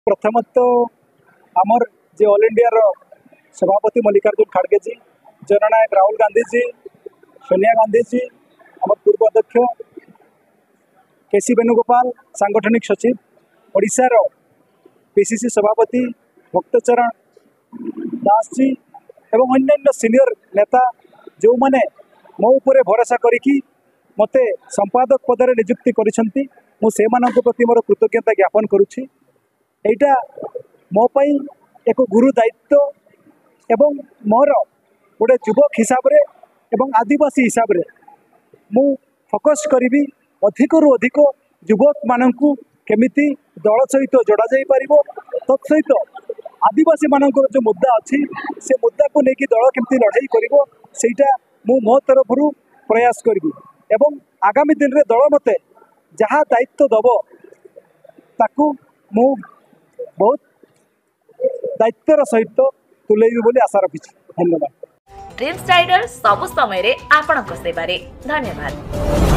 प्रथमत तो आमर जे all India रो सभापति मल्लिकार्जुन खड़गे जी, जननायक राहुल गांधी जी, सोनिया गांधी जी, आम पूर्व अध्यक्ष केसी वेणुगोपाल, सांगठनिक सचिव ओडिशा रो पीसीसी सभापति भक्तचरण दास जी एवं अन्य सीनियर नेता जो माने मो उपरे भरोसा करिकी मते संपादक पद रे नियुक्ति करिसंती मु से मानक प्रति मोर कृतज्ञता ज्ञापन करुछि। एटा मो पई एक गुरु दायित्व एवं मोर गोटे युवक हिसाब रे एवं आदिवासी हिसाब रे मु फोकस करी अधिक रु अधिक युवक मानकू केमिति दल सहित जोड़ा जाई परिबो, तत्सहित आदिवासी मानकर जो मुद्दा अच्छी से मुद्दा को लेकिन दल केमती लड़ाई करिबो सेटा मु मो तरफ प्रयास करी एवं आगामी दिन रे दल मते जहाँ दायित्व दब ताकू मु बहुत दायित्वर सहित तुलेबी बोली आशा रखी। धन्यवाद। ड्रीम्स राइडर सब समय रे आपणक सेवारे धन्यवाद।